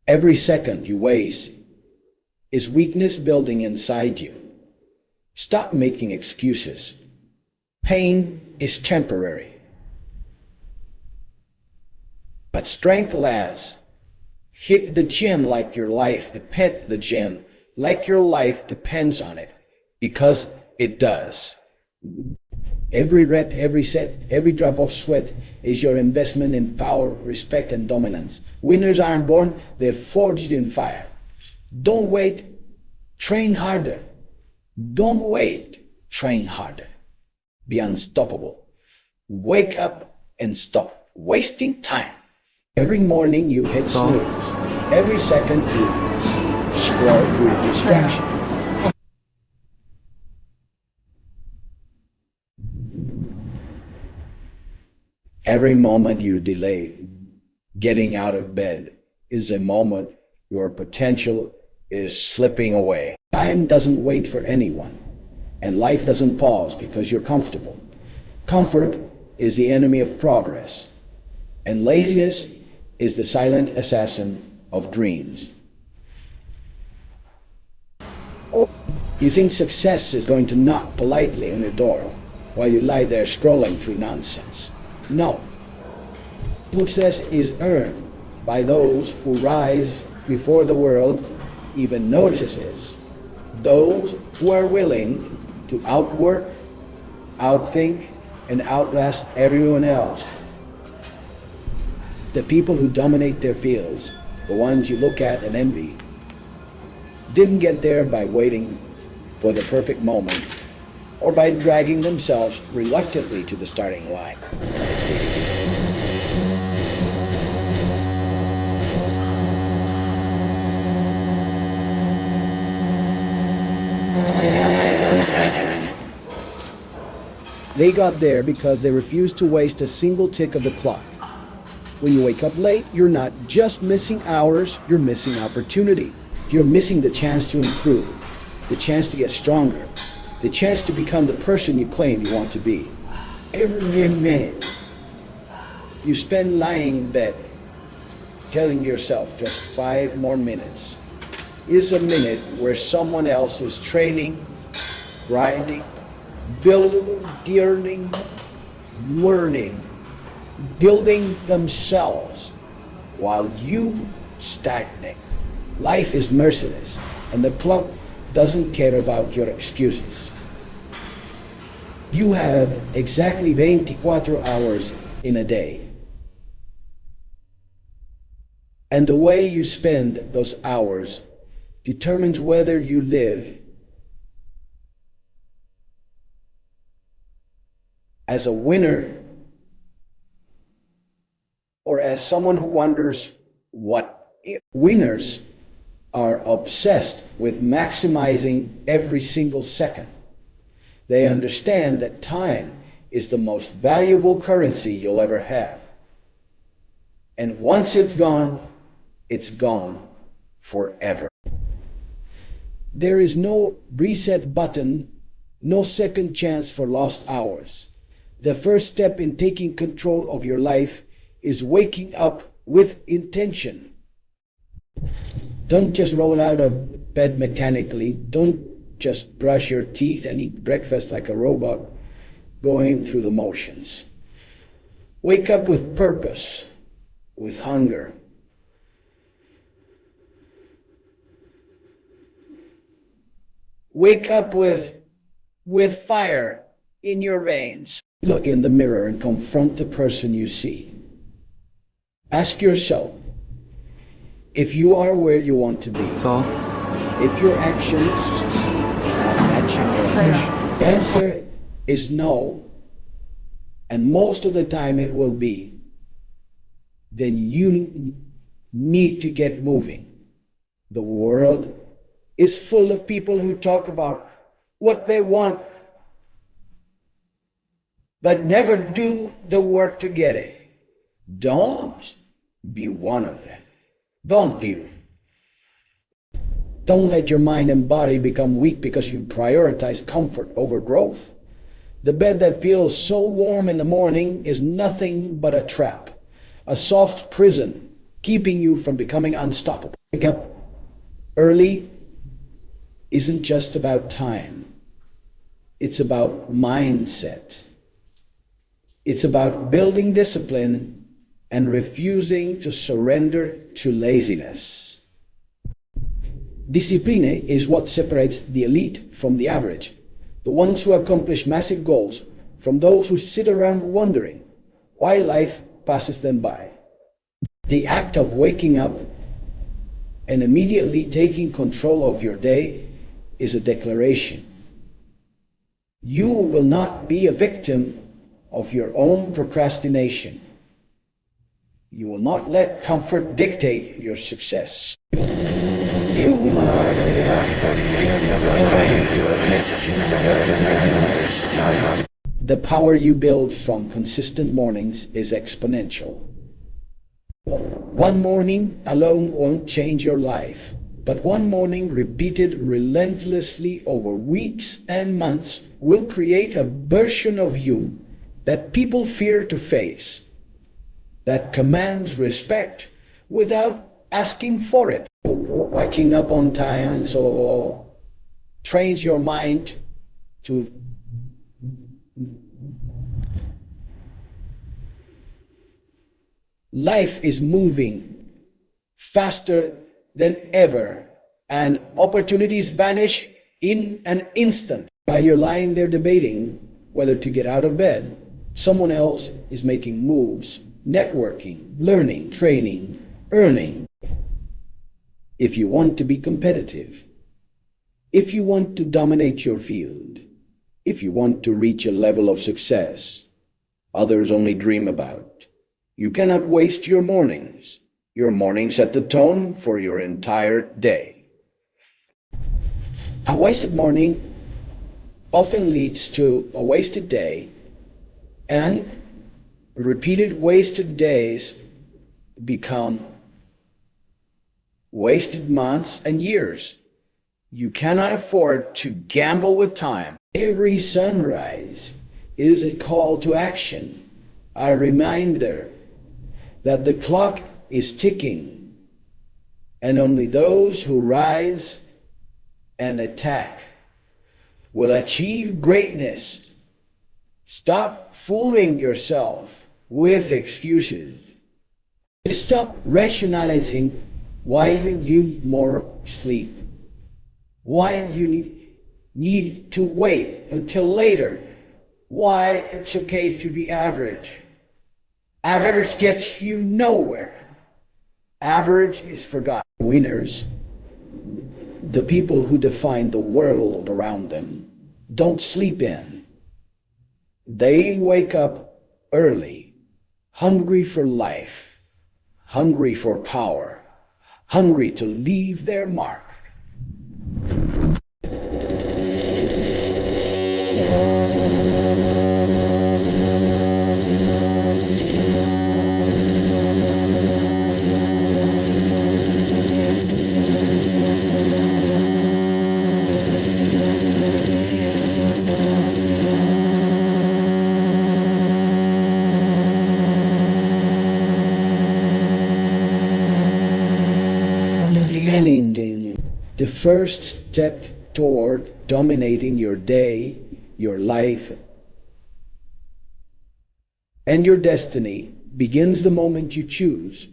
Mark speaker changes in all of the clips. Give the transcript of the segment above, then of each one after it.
Speaker 1: Every second you waste is weakness building inside you. Stop making excuses. Pain is temporary, but strength lasts. Hit the gym like your life depends on it, because it does. Every rep, every set, every drop of sweat is your investment in power, respect, and dominance. Winners aren't born, they're forged in fire. Don't wait, train harder. Don't wait, train harder. Be unstoppable. Wake up and stop wasting time. Every morning you hit snooze. Every second you scroll through distraction. Every moment you delay getting out of bed is a moment your potential is slipping away. Time doesn't wait for anyone, and life doesn't pause because you're comfortable. Comfort is the enemy of progress, and laziness is the silent assassin of dreams. You think success is going to knock politely on your door while you lie there scrolling through nonsense. No. Success is earned by those who rise before the world even notices. Those who are willing to outwork, outthink, and outlast everyone else. The people who dominate their fields, the ones you look at and envy, didn't get there by waiting for the perfect moment or by dragging themselves reluctantly to the starting line. They got there because they refused to waste a single tick of the clock. When you wake up late, you're not just missing hours, you're missing opportunity. You're missing the chance to improve, the chance to get stronger, the chance to become the person you claim you want to be. Every minute you spend lying in bed, telling yourself just 5 more minutes, is a minute where someone else is training, grinding, building, learning, building themselves, while you stagnate. Life is merciless, and the clock doesn't care about your excuses. You have exactly 24 hours in a day. And the way you spend those hours determines whether you live as a winner or as someone who wonders what if. Winners are obsessed with maximizing every single second. They understand that time is the most valuable currency you'll ever have. And once it's gone forever. There is no reset button, no second chance for lost hours. The first step in taking control of your life is waking up with intention. Don't just roll out of bed mechanically. Don't just brush your teeth and eat breakfast like a robot going through the motions. Wake up with purpose, with hunger. Wake up with fire in your veins. Look in the mirror and confront the person you see. Ask yourself if you are where you want to be. If your actions are matching your ambition. The answer is no, and most of the time it will be. Then you need to get moving. The world is full of people who talk about what they want, but never do the work to get it. Don't be one of them. Don't be. Don't let your mind and body become weak because you prioritize comfort over growth. The bed that feels so warm in the morning is nothing but a trap, a soft prison, keeping you from becoming unstoppable. Wake up early isn't just about time. It's about mindset. It's about building discipline and refusing to surrender to laziness. Disciplina is what separates the elite from the average, the ones who accomplish massive goals from those who sit around wondering why life passes them by. The act of waking up and immediately taking control of your day is a declaration. You will not be a victim of your own procrastination. You will not let comfort dictate your success. The power you build from consistent mornings is exponential. One morning alone won't change your life, but one morning repeated relentlessly over weeks and months will create a version of you that people fear to face, that commands respect without asking for it. Waking up on time so trains your mind to life is moving faster than ever, and opportunities vanish in an instant. While you're lying there debating whether to get out of bed, someone else is making moves, networking, learning, training, earning. If you want to be competitive, if you want to dominate your field, if you want to reach a level of success others only dream about, you cannot waste your mornings. Your mornings set the tone for your entire day. A wasted morning often leads to a wasted day, and repeated wasted days become wasted months and years. You cannot afford to gamble with time. Every sunrise is a call to action, a reminder that the clock is ticking, and only those who rise and attack will achieve greatness. Stop fooling yourself with excuses. Stop rationalizing why you need more sleep, why you need to wait until later, why it's okay to be average. Average gets you nowhere. Average is forgotten. Winners, the people who define the world around them, don't sleep in. They wake up early, hungry for life, hungry for power, hungry to leave their mark. The first step toward dominating your day, your life, and your destiny begins the moment you choose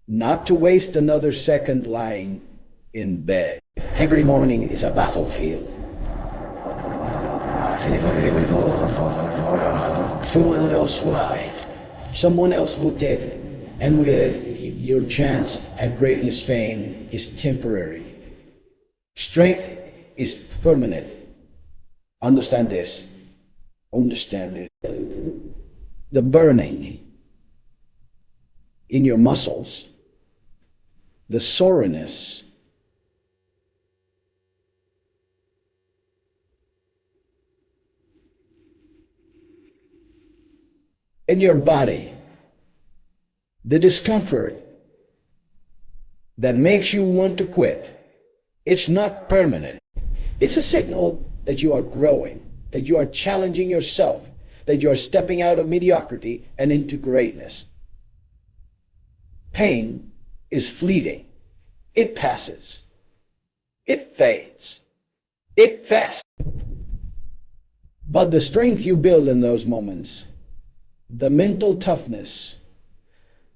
Speaker 1: not to waste another second lying in bed. Every morning is a battlefield. Someone else will hide. Someone else will take it. And your chance at greatness fame is temporary. Strength is permanent. Understand this. Understand it. The burning in your muscles, the soreness, in your body, the discomfort that makes you want to quit. It's not permanent. It's a signal that you are growing, that you are challenging yourself, that you are stepping out of mediocrity and into greatness. Pain is fleeting. It passes. It fades. It fades. But the strength you build in those moments, the mental toughness,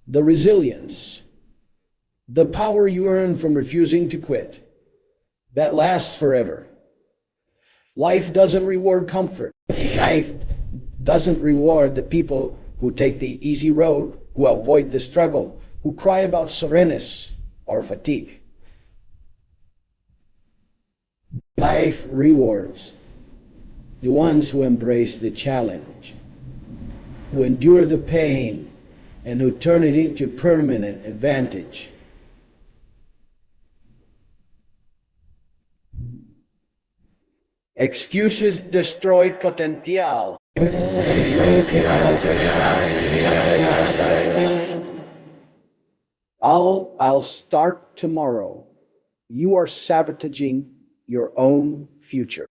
Speaker 1: the resilience, the power you earn from refusing to quit, that lasts forever. Life doesn't reward comfort. Life doesn't reward the people who take the easy road, who avoid the struggle, who cry about soreness or fatigue. Life rewards the ones who embrace the challenge, who endure the pain, and who turn it into permanent advantage. Excuses destroy potential. I'll start tomorrow. You are sabotaging your own future.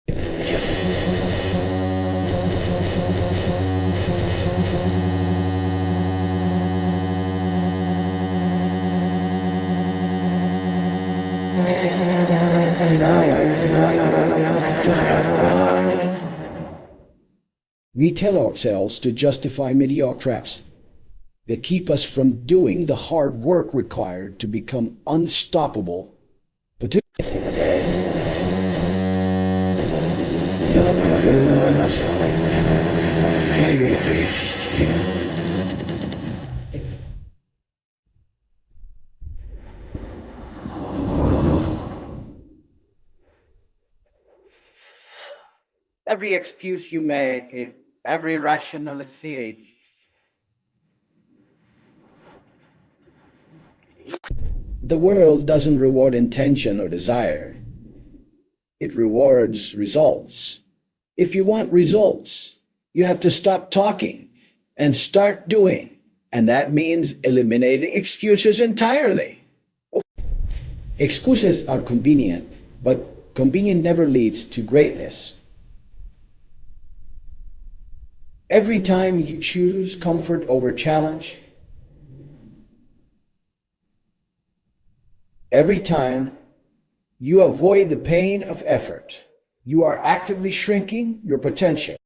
Speaker 1: We tell ourselves to justify mediocre traps that keep us from doing the hard work required to become unstoppable. But every excuse you make, every rationalization, the world doesn't reward intention or desire. It rewards results. If you want results, you have to stop talking and start doing. And that means eliminating excuses entirely. Excuses are convenient, but convenience never leads to greatness. Every time you choose comfort over challenge, every time you avoid the pain of effort, you are actively shrinking your potential.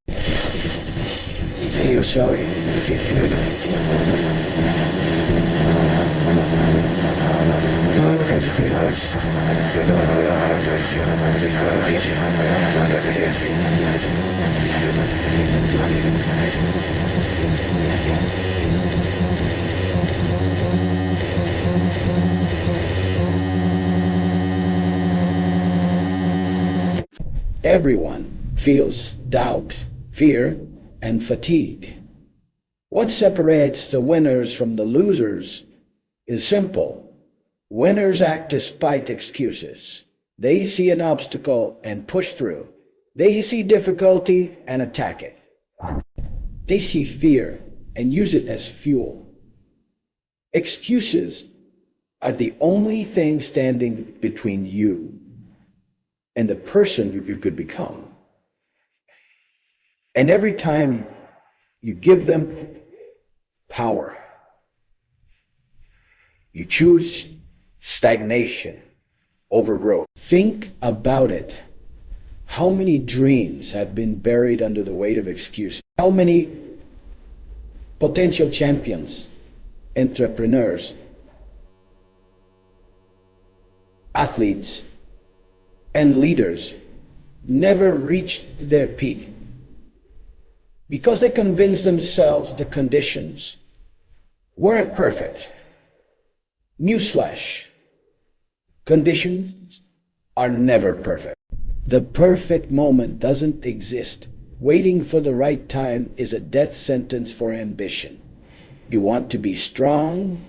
Speaker 1: Everyone feels doubt, fear, and fatigue. What separates the winners from the losers is simple. Winners act despite excuses. They see an obstacle and push through. They see difficulty and attack it. They see fear and use it as fuel. Excuses are the only thing standing between you and the person you could become. And every time you give them power, you choose stagnation over growth. Think about it. How many dreams have been buried under the weight of excuses? How many potential champions, entrepreneurs, athletes, and leaders never reached their peak because they convinced themselves the conditions weren't perfect. Newsflash, conditions are never perfect. The perfect moment doesn't exist. Waiting for the right time is a death sentence for ambition. You want to be strong.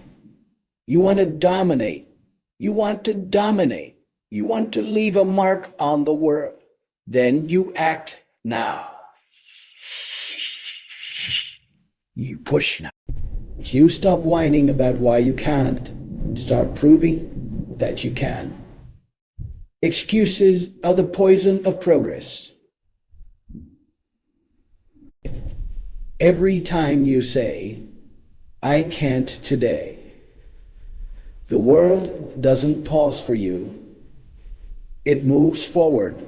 Speaker 1: You want to dominate. You want to dominate. You want to leave a mark on the world. Then you act now. You push now. You stop whining about why you can't and start proving that you can. Excuses are the poison of progress. Every time you say, I can't today, The world doesn't pause for you. It moves forward,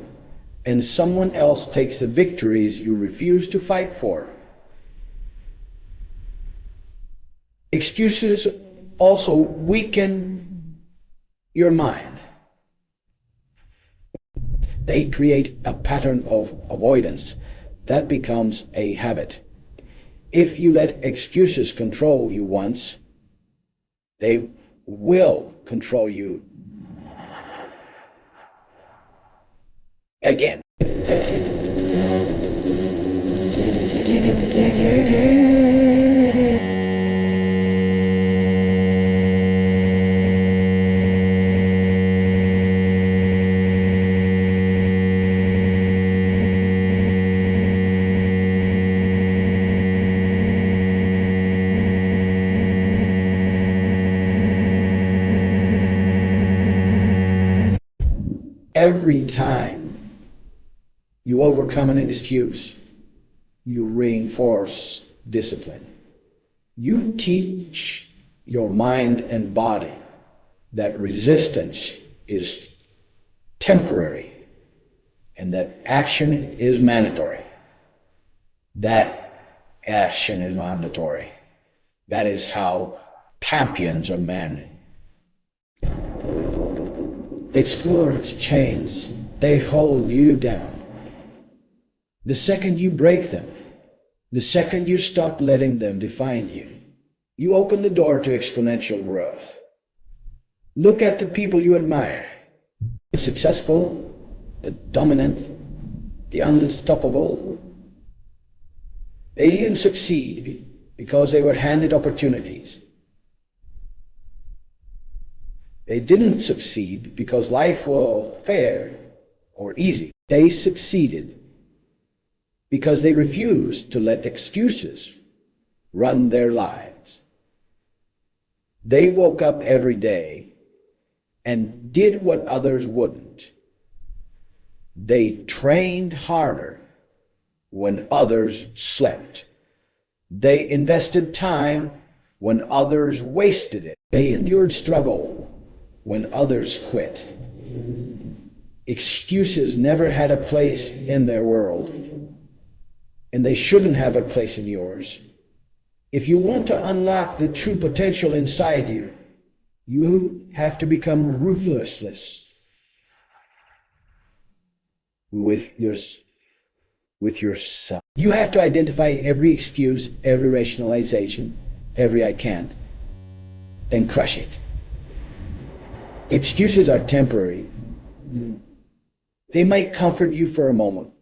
Speaker 1: and someone else takes the victories you refuse to fight for. Excuses also weaken your mind. They create a pattern of avoidance that becomes a habit. If you let excuses control you once, they will control you again. Every time you overcome an excuse, you reinforce discipline. You teach your mind and body that resistance is temporary and that action is mandatory. That action is mandatory. That is how champions are managed. Explorers chains, they hold you down. The second you break them, the second you stop letting them define you, you open the door to exponential growth. Look at the people you admire. The successful, the dominant, the unstoppable. They didn't succeed because they were handed opportunities. They didn't succeed because life was fair or easy. They succeeded because they refused to let excuses run their lives. They woke up every day and did what others wouldn't. They trained harder when others slept. They invested time when others wasted it. They endured struggle when others quit. Excuses never had a place in their world, and they shouldn't have a place in yours. If you want to unlock the true potential inside you, you have to become ruthless with yourself. You have to identify every excuse, every rationalization, every I can't, then crush it. Excuses are temporary. They might comfort you for a moment,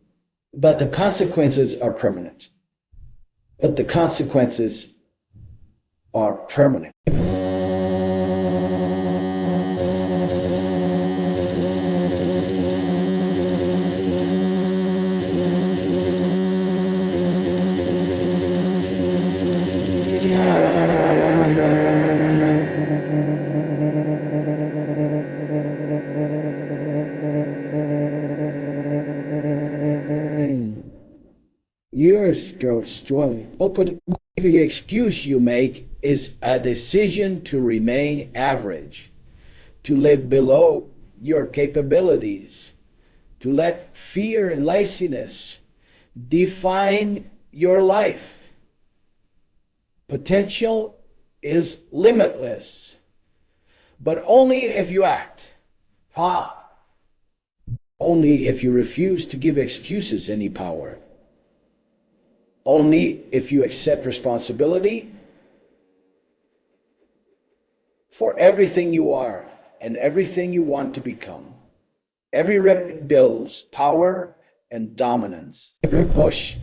Speaker 1: but the consequences are permanent. Yours goes strongly. Every excuse you make is a decision to remain average, to live below your capabilities, to let fear and laziness define your life. Potential is limitless, but only if you act. Only if you refuse to give excuses any power. Only if you accept responsibility for everything you are and everything you want to become. Every rep builds power and dominance. Every push,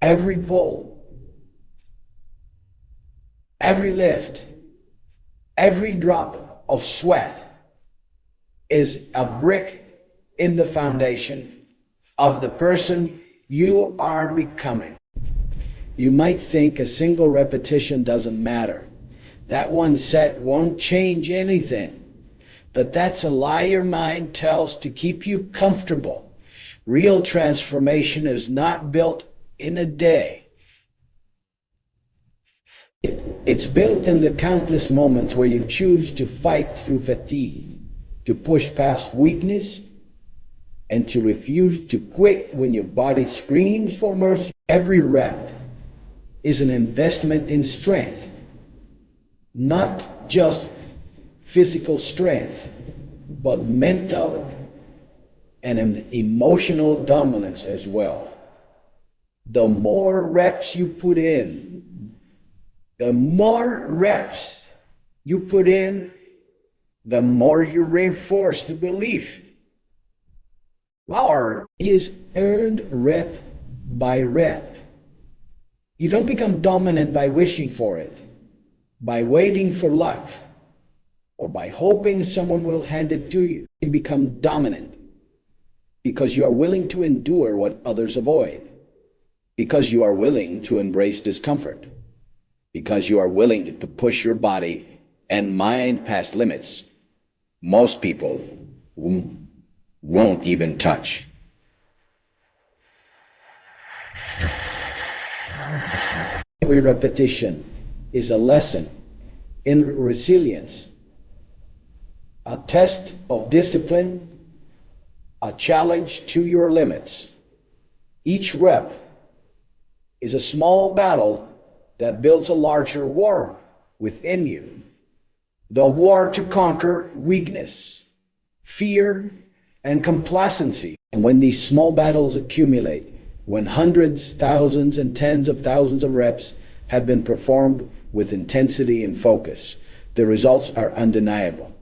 Speaker 1: every pull, every lift, every drop of sweat is a brick in the foundation of the person you are becoming. You might think a single repetition doesn't matter. That one set won't change anything. But that's a lie your mind tells to keep you comfortable. Real transformation is not built in a day. It's built in the countless moments where you choose to fight through fatigue, to push past weakness, and to refuse to quit when your body screams for mercy. Every rep is an investment in strength, not just physical strength, but mental and an emotional dominance as well. The more reps you put in, the more you reinforce the belief. Power is earned rep by rep. You don't become dominant by wishing for it, by waiting for luck, or by hoping someone will hand it to you. You become dominant because you are willing to endure what others avoid, because you are willing to embrace discomfort, because you are willing to push your body and mind past limits most people won't even touch. Every repetition is a lesson in resilience, a test of discipline, a challenge to your limits. Each rep is a small battle that builds a larger war within you. The war to conquer weakness, fear, and complacency. And when these small battles accumulate, when hundreds, thousands, and tens of thousands of reps have been performed with intensity and focus, the results are undeniable.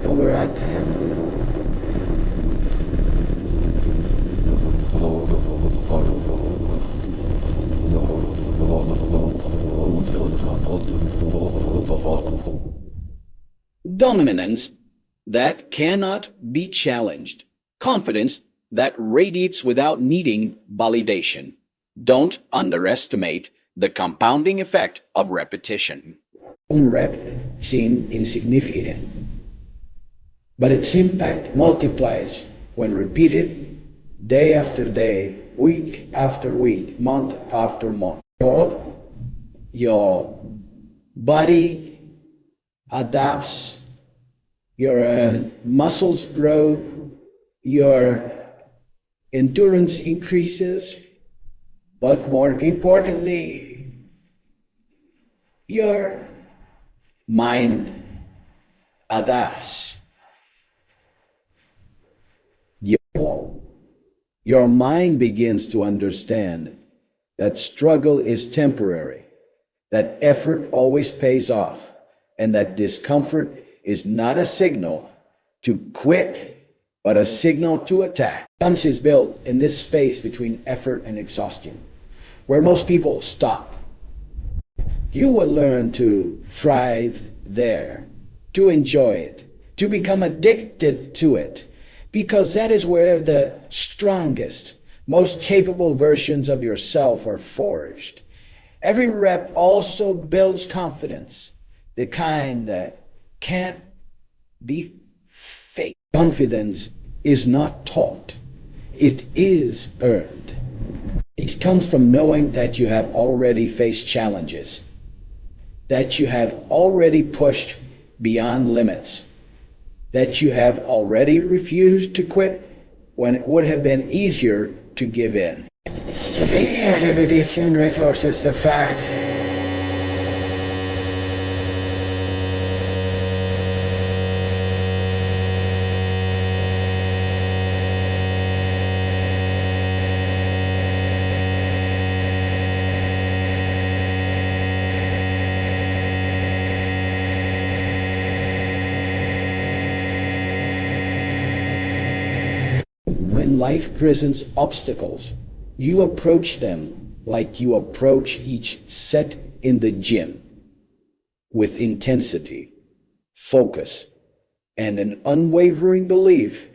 Speaker 1: We're at dominance that cannot be challenged. Confidence that radiates without needing validation. Don't underestimate the compounding effect of repetition. One rep seems insignificant, but its impact multiplies when repeated day after day, week after week, month after month. Your body adapts, your muscles grow, your endurance increases, but more importantly, your mind adapts. Your mind begins to understand that struggle is temporary, that effort always pays off, and that discomfort is not a signal to quit, but a signal to attack. Balance is built in this space between effort and exhaustion, where most people stop. You will learn to thrive there, to enjoy it, to become addicted to it, because that is where the strongest, most capable versions of yourself are forged. Every rep also builds confidence, the kind that can't be fake. Confidence is not taught, it is earned. It comes from knowing that you have already faced challenges, that you have already pushed beyond limits, that you have already refused to quit when it would have been easier to give in. The repetition reinforces the fact when life presents obstacles, you approach them like you approach each set in the gym, with intensity, focus, and an unwavering belief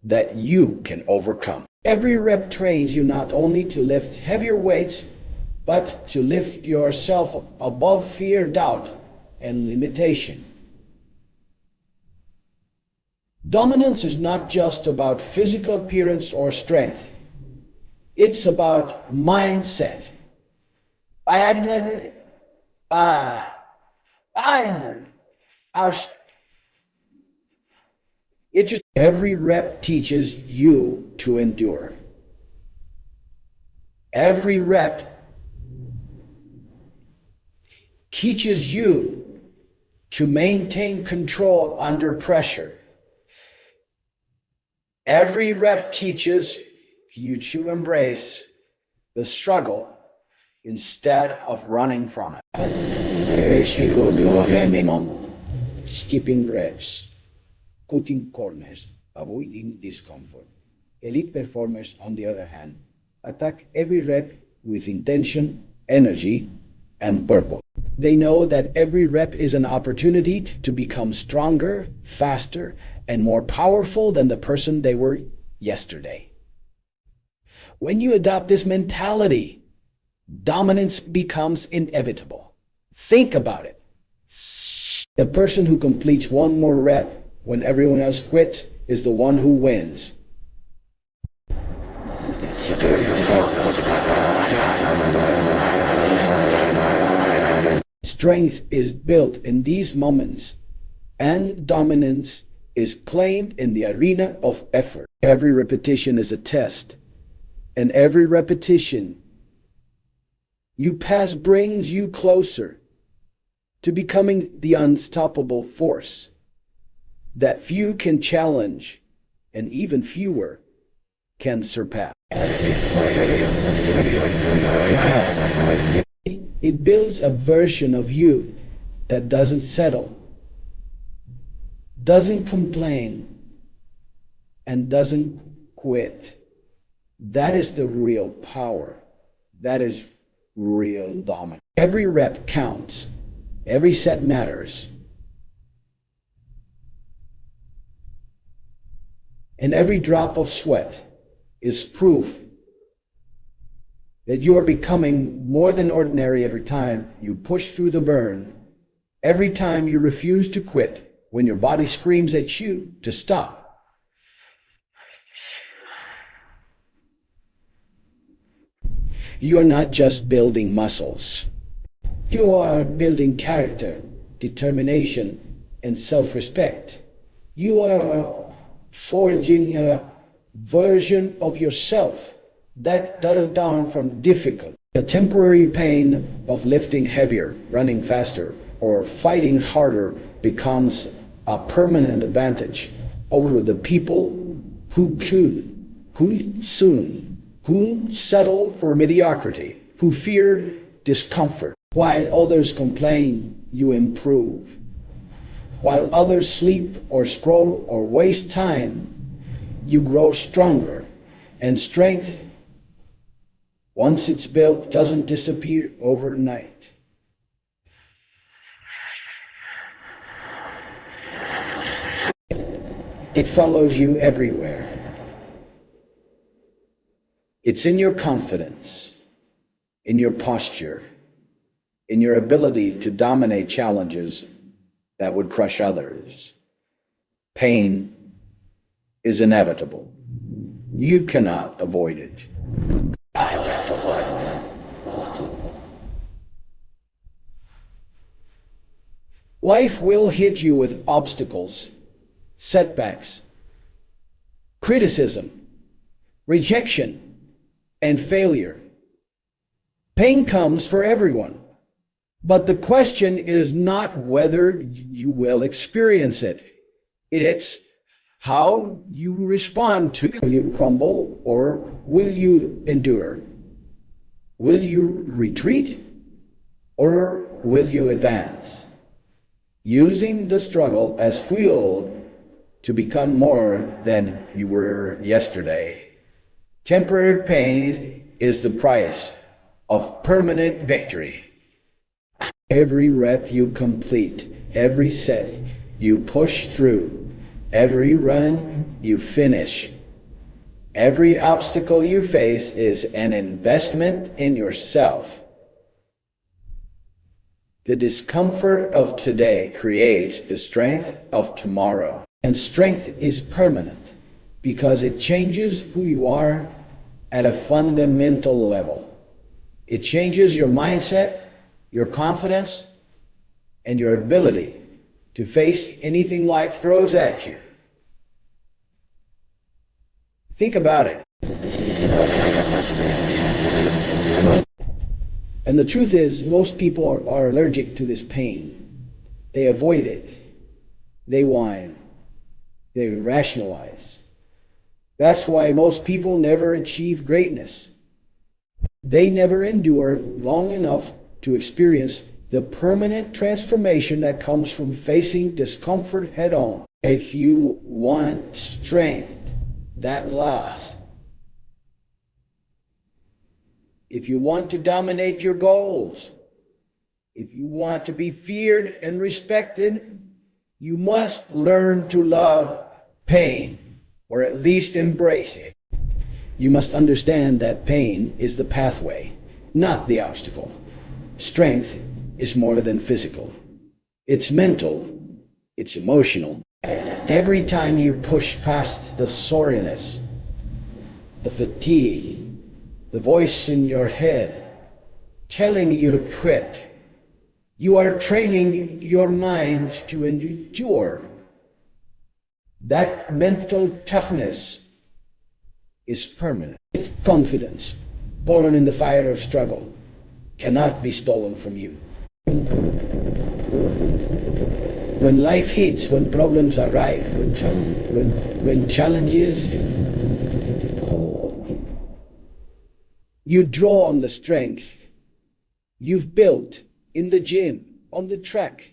Speaker 1: that you can overcome. Every rep trains you not only to lift heavier weights, but to lift yourself above fear, doubt, and limitation. Dominance is not just about physical appearance or strength. It's about mindset. iron. It just every rep teaches you to endure. Every rep teaches you to maintain control under pressure. Every rep teaches you to embrace the struggle instead of running from it. Skipping reps, cutting corners, avoiding discomfort. Elite performers, on the other hand, attack every rep with intention, energy, and purpose. They know that every rep is an opportunity to become stronger, faster, and more powerful than the person they were yesterday. When you adopt this mentality, dominance becomes inevitable. Think about it. The person who completes one more rep when everyone else quits is the one who wins. Strength is built in these moments, and dominance is claimed in the arena of effort. Every repetition is a test, and every repetition you pass brings you closer to becoming the unstoppable force that few can challenge and even fewer can surpass. It builds a version of you that doesn't settle, doesn't complain, and doesn't quit. That is the real power. That is real dominance. Every rep counts. Every set matters. And every drop of sweat is proof that you are becoming more than ordinary every time you push through the burn, every time you refuse to quit when your body screams at you to stop. You are not just building muscles. You are building character, determination, and self-respect. You are forging a version of yourself that doesn't down from difficult. The temporary pain of lifting heavier, running faster, or fighting harder becomes a permanent advantage over the people who settled for mediocrity, who feared discomfort. While others complain, you improve. While others sleep or scroll or waste time, you grow stronger. And strength, once it's built, doesn't disappear overnight. It follows you everywhere. It's in your confidence, in your posture, in your ability to dominate challenges that would crush others. Pain is inevitable. You cannot avoid it. Life will hit you with obstacles, setbacks, criticism, rejection, and failure. Pain comes for everyone. But the question is not whether you will experience it. It's how you respond to it. Will you crumble or will you endure? Will you retreat or will you advance? Using the struggle as fuel to become more than you were yesterday. Temporary pain is the price of permanent victory. Every rep you complete, every set you push through, every run you finish, every obstacle you face is an investment in yourself. The discomfort of today creates the strength of tomorrow. And strength is permanent because it changes who you are at a fundamental level. It changes your mindset, your confidence, and your ability to face anything life throws at you. Think about it. And the truth is, most people are allergic to this pain. They avoid it. They whine. They rationalize. That's why most people never achieve greatness. They never endure long enough to experience the permanent transformation that comes from facing discomfort head on. If you want strength that lasts, if you want to dominate your goals, if you want to be feared and respected, you must learn to love pain, or at least embrace it. You must understand that pain is the pathway, not the obstacle. Strength is more than physical. It's mental, it's emotional. Every time you push past the soreness, the fatigue, the voice in your head telling you to quit, you are training your mind to endure. That mental toughness is permanent. Confidence, born in the fire of struggle, cannot be stolen from you. When life hits, when problems arrive, when challenges, you draw on the strength you've built in the gym, on the track.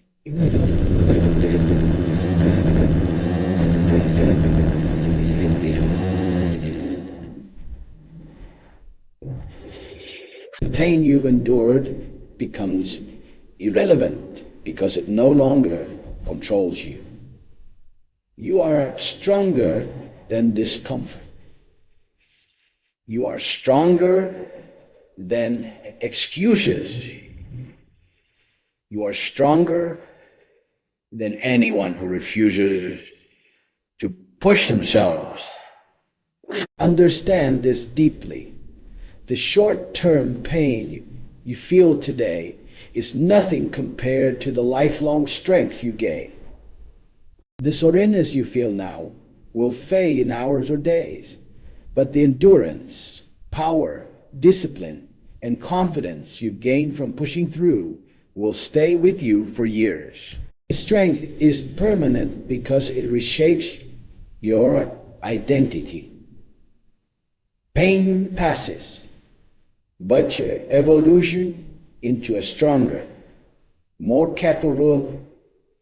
Speaker 1: The pain you've endured becomes irrelevant because it no longer controls you. You are stronger than discomfort. You are stronger than excuses. You are stronger than anyone who refuses to push themselves. Understand this deeply. The short-term pain you feel today is nothing compared to the lifelong strength you gain. The soreness you feel now will fade in hours or days, but the endurance, power, discipline, and confidence you gain from pushing through will stay with you for years. Strength is permanent because it reshapes your identity. Pain passes, but your evolution into a stronger, more capable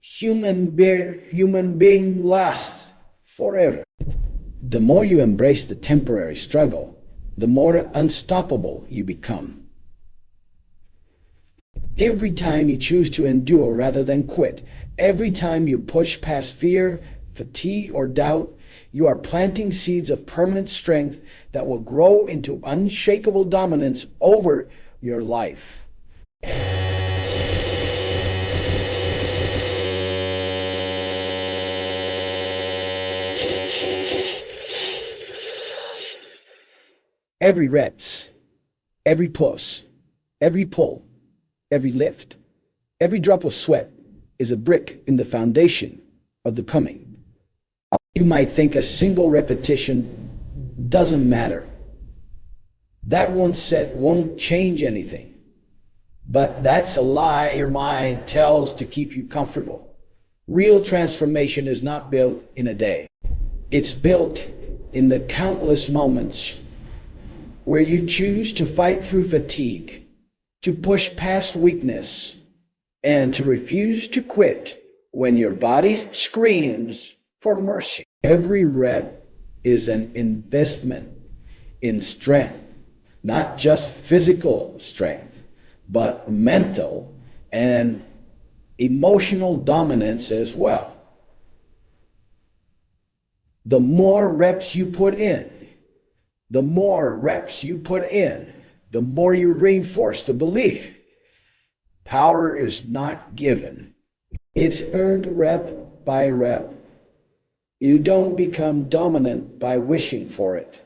Speaker 1: human being lasts forever. The more you embrace the temporary struggle, the more unstoppable you become. Every time you choose to endure rather than quit, every time you push past fear, fatigue, or doubt, you are planting seeds of permanent strength that will grow into unshakable dominance over your life. Every reps, every push, every pull, every lift, every drop of sweat is a brick in the foundation of the coming. You might think a single repetition doesn't matter. That one set won't change anything. But that's a lie your mind tells to keep you comfortable. Real transformation is not built in a day. It's built in the countless moments where you choose to fight through fatigue, to push past weakness, and to refuse to quit when your body screams for mercy. Every rep is an investment in strength, not just physical strength, but mental and emotional dominance as well. The more reps you put in, the more you reinforce the belief. Power is not given. It's earned rep by rep. You don't become dominant by wishing for it,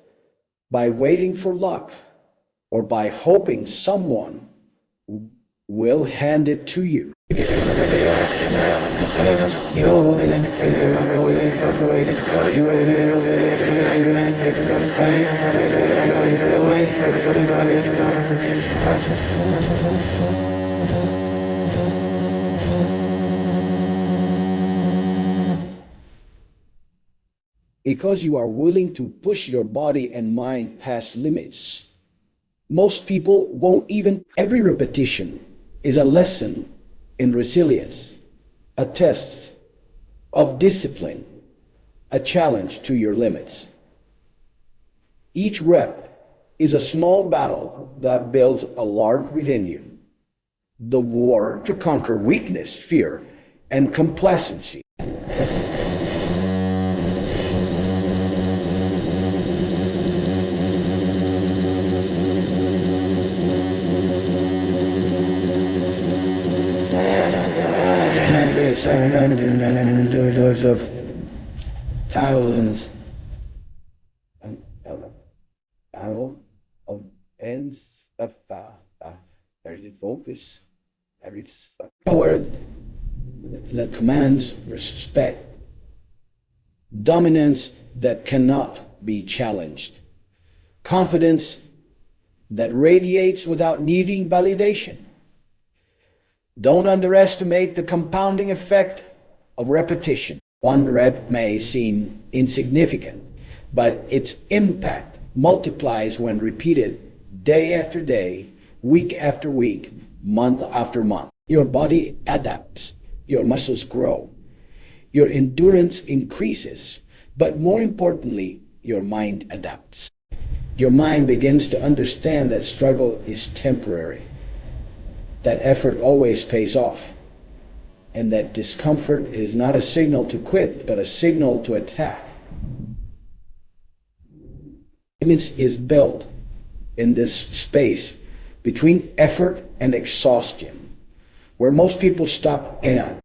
Speaker 1: by waiting for luck, or by hoping someone will hand it to you. Because you are willing to push your body and mind past limits. Most people won't even. Every repetition is a lesson in resilience, a test of discipline, a challenge to your limits. Each rep is a small battle that builds a large within you. The war to conquer weakness, fear, and complacency. Of thousands of ends of there's a focus, there's power that commands respect, dominance that cannot be challenged, confidence that radiates without needing validation. Don't underestimate the compounding effect of repetition. One rep may seem insignificant, but its impact multiplies when repeated day after day, week after week, month after month. Your body adapts, your muscles grow, your endurance increases, but more importantly, your mind adapts. Your mind begins to understand that struggle is temporary, that effort always pays off, and that discomfort is not a signal to quit, but a signal to attack. Limits is built in this space between effort and exhaustion, where most people stop in.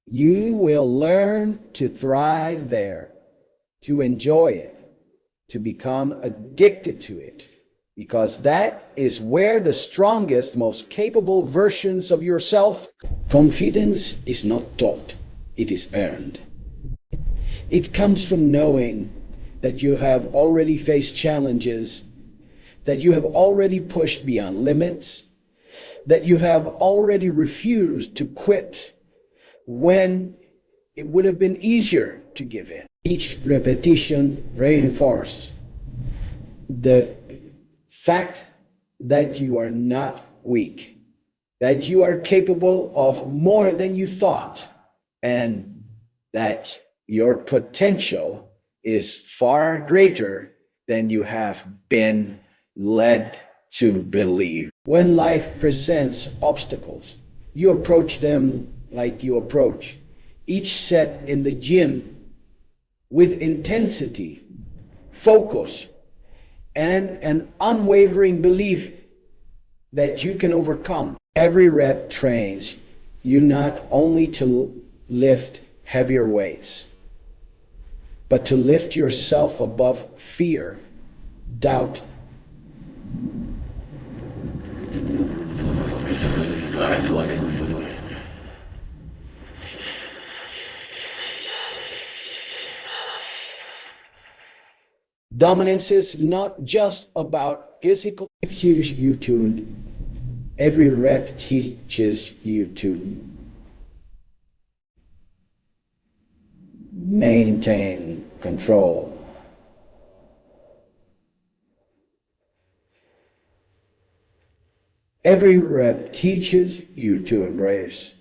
Speaker 1: You will learn to thrive there, to enjoy it, to become addicted to it, because that is where the strongest, most capable versions of yourself. Confidence is not taught, it is earned. It comes from knowing that you have already faced challenges, that you have already pushed beyond limits, that you have already refused to quit when it would have been easier to give in. Each repetition reinforces the fact that you are not weak, that you are capable of more than you thought, and that your potential is far greater than you have been led to believe. When life presents obstacles, you approach them like you approach each set in the gym with intensity, focus, and an unwavering belief that you can overcome. Every rep trains you not only to lift heavier weights, but to lift yourself above fear, doubt, dominance is not just about physical. It teaches you to, every rep teaches you to maintain control. Every rep teaches you to embrace.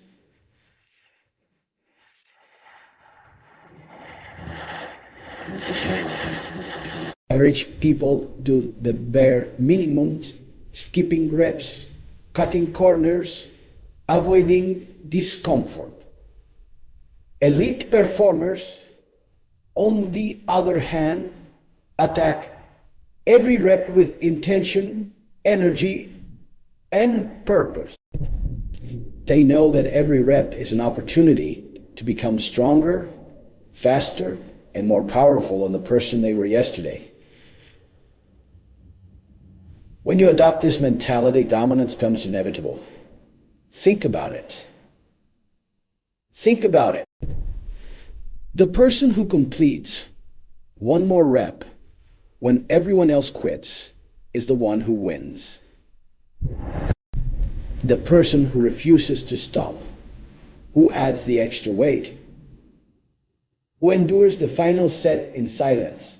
Speaker 1: Average people do the bare minimum, skipping reps, cutting corners, avoiding discomfort. Elite performers, on the other hand, attack every rep with intention, energy, and purpose. They know that every rep is an opportunity to become stronger, faster, and more powerful than the person they were yesterday. When you adopt this mentality, dominance becomes inevitable. Think about it. Think about it. The person who completes one more rep when everyone else quits is the one who wins. The person who refuses to stop, who adds the extra weight, who endures the final set in silence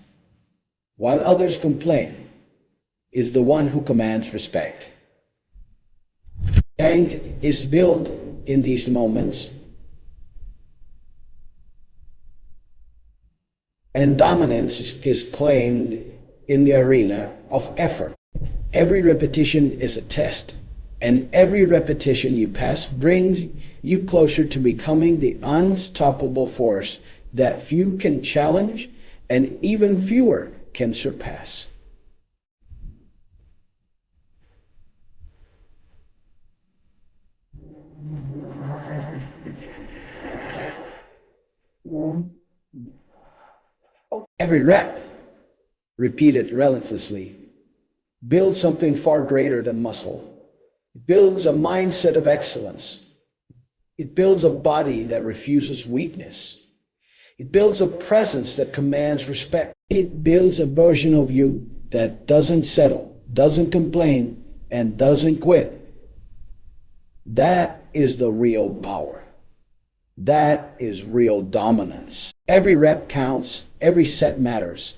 Speaker 1: while others complain, is the one who commands respect. Strength is built in these moments, and dominance is claimed in the arena of effort. Every repetition is a test, and every repetition you pass brings you closer to becoming the unstoppable force that few can challenge and even fewer can surpass. Every rep, repeated relentlessly, builds something far greater than muscle. It builds a mindset of excellence. It builds a body that refuses weakness. It builds a presence that commands respect. It builds a version of you that doesn't settle, doesn't complain, and doesn't quit. That is the real power. That is real dominance. Every rep counts, every set matters,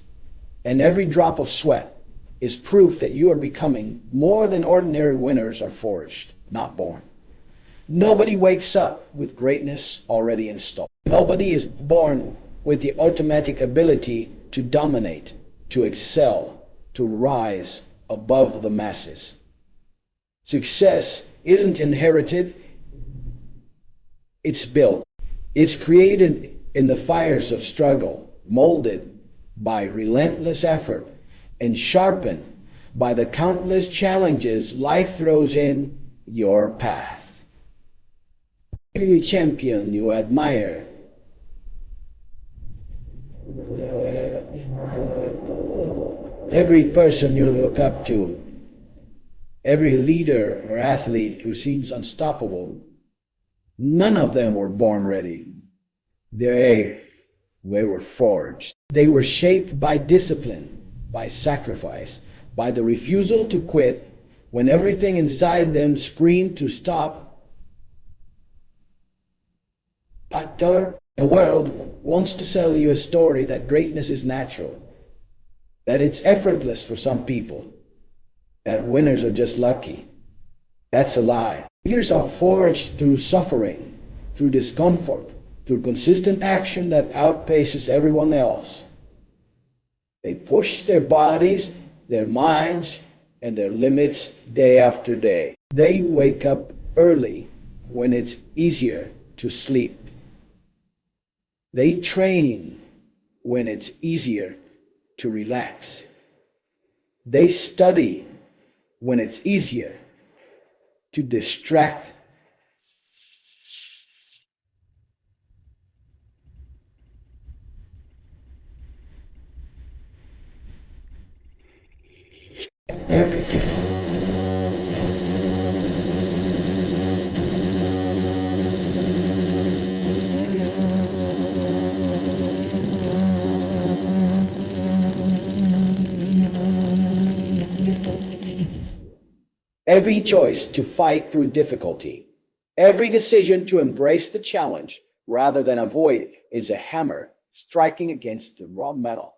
Speaker 1: and every drop of sweat is proof that you are becoming more than ordinary winners are forged, not born. Nobody wakes up with greatness already installed. Nobody is born with the automatic ability to dominate, to excel, to rise above the masses. Success isn't inherited, it's built. It's created in the fires of struggle, molded by relentless effort, and sharpened by the countless challenges life throws in your path. Every champion you admire, every person you look up to, every leader or athlete who seems unstoppable, none of them were born ready. They were forged. They were shaped by discipline, by sacrifice, by the refusal to quit when everything inside them screamed to stop. But the world wants to sell you a story that greatness is natural, that it's effortless for some people, that winners are just lucky. That's a lie. Leaders are forged through suffering, through discomfort, through consistent action that outpaces everyone else. They push their bodies, their minds, and their limits day after day. They wake up early when it's easier to sleep. They train when it's easier to relax. They study when it's easier to distract. Every choice to fight through difficulty, every decision to embrace the challenge rather than avoid it is a hammer striking against the raw metal,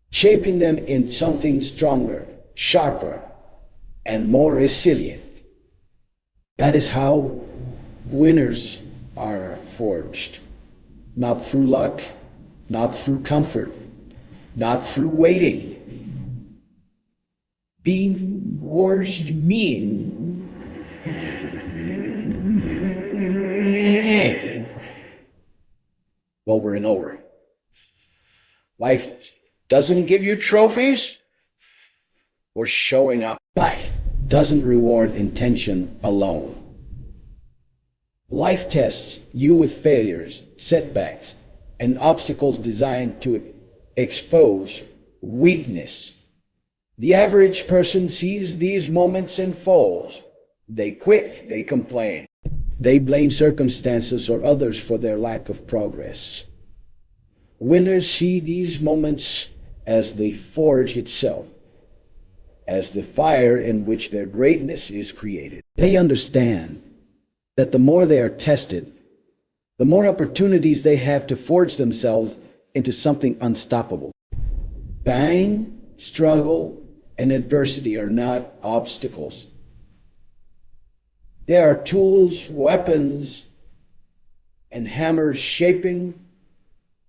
Speaker 1: shaping them into something stronger, sharper, and more resilient. That is how winners are forged. Not through luck, not through comfort, not through waiting. Being forged mean over and over. Life doesn't give you trophies for showing up. Life doesn't reward intention alone. Life tests you with failures, setbacks, and obstacles designed to expose weakness. The average person sees these moments and falls. They quit, they complain. They blame circumstances or others for their lack of progress. Winners see these moments as the forge itself, as the fire in which their greatness is created. They understand that the more they are tested, the more opportunities they have to forge themselves into something unstoppable. Pain, struggle, and adversity are not obstacles. They are tools, weapons, and hammers shaping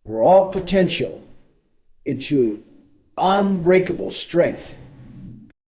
Speaker 1: raw potential into unbreakable strength.